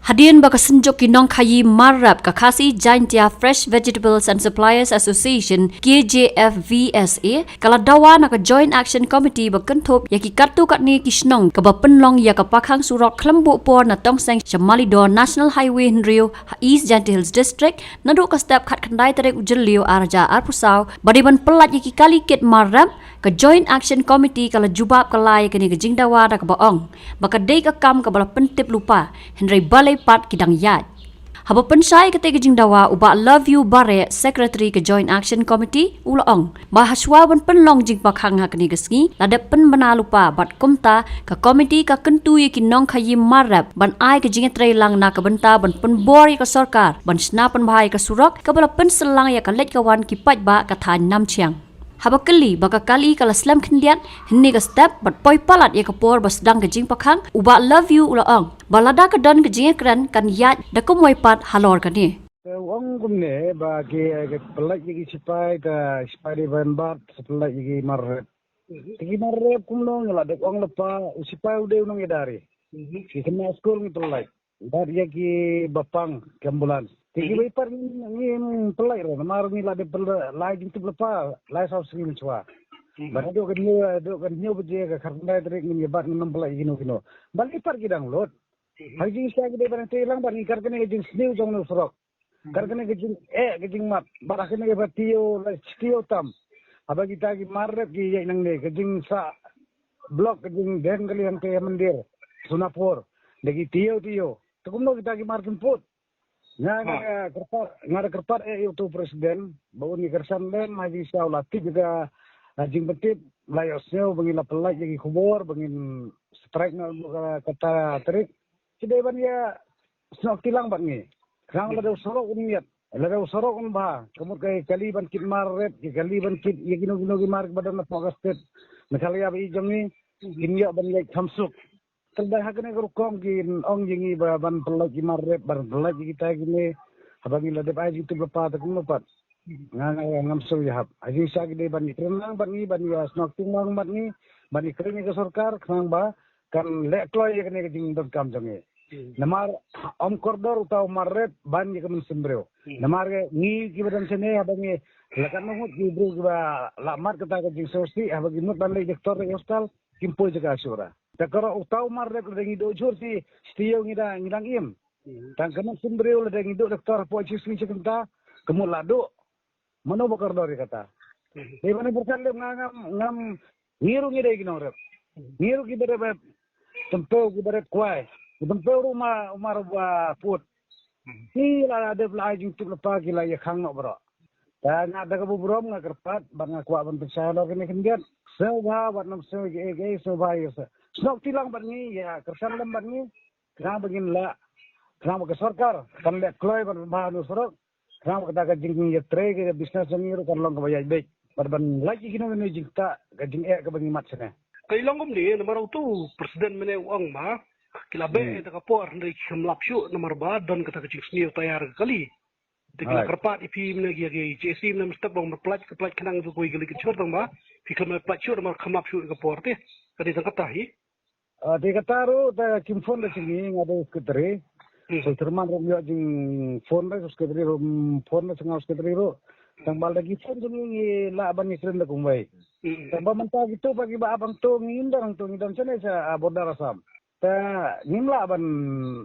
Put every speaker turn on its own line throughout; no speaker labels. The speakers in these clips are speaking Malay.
Hadian baka senjok kinong kayi marap kakasi Jaintia Fresh Vegetables and Suppliers Association KJFVSA kala dawa naka Joint Action Committee bakentop yaki kartu katni kisnong kaba penlong ya kapakhang surok kelembu por na tongseng Shamalidor National Highway Rio East Jaintia Hills District nadu ka step kat kandai tarik ujelio arja arpusau badiban pelat yaki kali kit marap ka Joint Action Committee kala jubab kalai kini kejing dawa na kabaong baka day ka kam kabala pentip lupa Henry Balai pat kidang yad. Haba pensai kete kejing dawa uba Love You Bare Secretary ke Joint Action Committee ulaong bahaswa ban penlong jing pakhang hak ni gesngi lada pen bana lupa bat komta ka komiti ka kentu ye kinong khayi marap ban ai ke jing trailang na ka benta ban pen bor ka sarkar ban sna pen bahai ka surak ka bala pen selang ya ka let kawan ki pat ba ka than nam chiang. Haba kali baka kali kala slam kendiat henni ka step bat poi palat ya kapor bas dang ke jing pakhang uba Love You ulaong balada ka dan ke jing kran kan yat da kumoi pat halor ka ni
Wang gumne bagi pelak lagi sipai ka sipai di banbat pelak lagi marret. Tigi marret kumlong la dek wang lepa sipai udah unang edari. Ki kena skol ni pelak. Dar lagi bapang ambulans. Tigi bayar ni pelak ra mar ni la de pelak lai jing tu lepa lai sau sing chwa. Bana do kan nyu bje ka kharndai trek ni bat nam pelak gino. Bali par gidang lot. Haji sia gede bana telang bar ni kar kene jing sniu jong no sorok. Karena kejing mat, barak kena ke tio tam. Apa kita ki marret ki yang nang ne kejing sa blok kejing den kali yang ke mendir Sunapur. Degi tio. Tukumno kita ki martin put. Ngada kerpat itu presiden bau ni kersan den haji saulati juga jing betit layosnya bangila pelai jadi kubur bangin strike na kata terik. Sidai ban ya snok tilang bat ni. Kerang lada usorok uniat, lada usorok unbah. Kemudian kay kaliban kit marret, kaliban kit gino mark badan na pogastet. Nakali abi jongi ginya ban lek thamsuk. Terdah hakane rukong gin ong jingi ban pelak ki marret ban pelak kita gini. Habangi lada pai itu berapa tak mepat. Ngamsul ya hab. Aji sa gede ban ikrenang ban ni ban ya snok tingmang ban ni ban ikrennya ke sarkar kerang ba kan lek kloy ya kene jing dot kam jongi. Namar om koridor utau marret ban ye kemen sembreo. Namar ke ni ki badan sene abange lakan mahut ki bru ba lamar kata ke jing sosti abagi mut ban le doktor ke hospital kimpo jaga asura. Takara utau marret le ngi do jur si stio ngidang im. Tang kemen sembreo le ngi do doktor po chi swi chekenta kemul lado. Mano ba koridor kata. Ni bani bersalle ngam ngiru ngi dai ginore. Ngiru ki bere tempo ki bere kwai. Bentuk rumah put. Sila ada belaju tu lepas gila ya khang nak bro. Dan ada kebuburam ngak kerpat, bang aku akan percaya lagi ni kendiat. Sebab buat nam sebab ya. Snok tilang bat ni ya kersan lem bat ni. Kenapa begin la? Kenapa ke sarkar? Kan lek kloy ban bahan usrok. Kenapa kata kajing ya tre ke bisnes ni ru kan long ke bayar baik. Ban lagi kini ni jingta kajing ke bangi mat sana.
Kailang gum ni nomor tu presiden mene uang ma. Kilabe eta kapor ndai kemlap syu nomor ba don kata kecil sni tayar kali. Tikla kerpat ipi mena gi JC mena mesti bang berplat kenang tu koi gali kecur tang ba. Fikam plat syu nomor kemlap syu kapor teh. Kadi tang kata hi.
Di kata ru ta kim phone da sini ngade skutri. So terman ru yo jing phone da skutri ru phone da sanga skutri ru. Tang bal lagi phone sini la ban ni kren da kumbai. Tang ba manta gitu bagi ba abang tu ngindang sana sa bodar asam. Ta nimla ban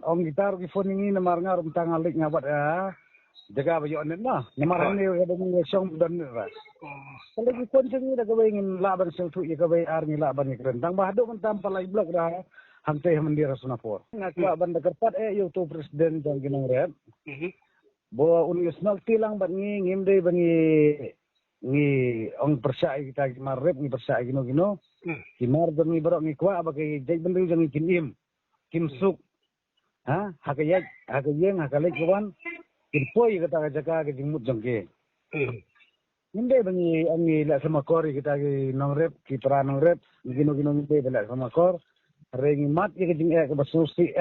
ong gitar ki phone ni namar ngarum tangalik ngabat jaga bayo nen na namar ni ga dong song dan ra kalau ki phone sini da gawai ngin la ban sel tu ya gawai ar ni la ban ni kren tang bahado man tam palai blok ra hamte mandir Sunapur ngakwa ban da kerpat yo tu presiden jang ginang red bo unisnal tilang ban ni ngimde bangi ni ong persai kita marrep ni persai gino kimar demi berok ni kwa bagai jai bendu jangi kinim kimsuk hakayat hakayeng hakalek kawan kirpoi kata jaga ke jimut jangke inde bangi angi la sama kori kita ki nongrep ki pra nongrep gino inde bela sama kor rengi mat ye ke jing ke basusi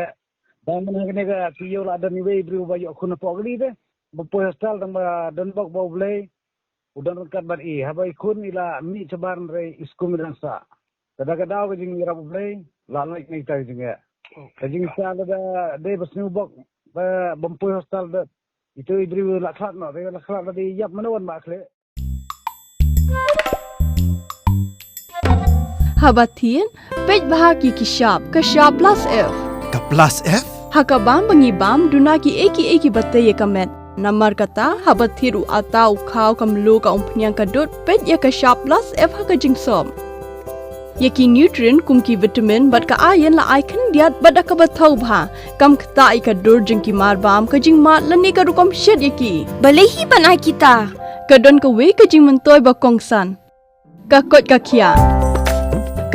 dan mana kene ga tiyo la dan iwe bru bayo khuna pogli de bo hostal dang ba don bok bo blay udan kat ban habai kun ila mi ceban re iskum dan sa kada-kada ko jing ira blay la like ni ta jing Kajing sal ada de besnu bok ba bempui hostal da itu idri lakhat no de lakhat da yap manawan ma khle
Habatin pej bahagi kishab plus F
Ka plus F?
hakabam bangibam dunaki eki batay kamet namar kata habathiru atau khaw kamlu ka umpnyang kadut pej ya kishab plus F hakajing som Yaki nutrient kumki vitamin bat ka ayan la icon diat bada ka bathau bha kam khta ika dur jingki marbam ka jing mat lani ka rukom shed yaki balehi banai kita kadon ka we ka jing mentoy ba kongsan ka kot ka khia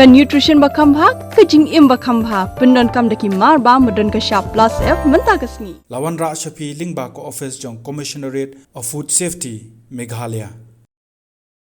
ka nutrition ba khambha ka jing im ba khambha pendon kam daki marbam madon ka sharp plus F menta kasni
Lawan Ra Shafi Lingba ko office jong Commissionerate of Food Safety Meghalaya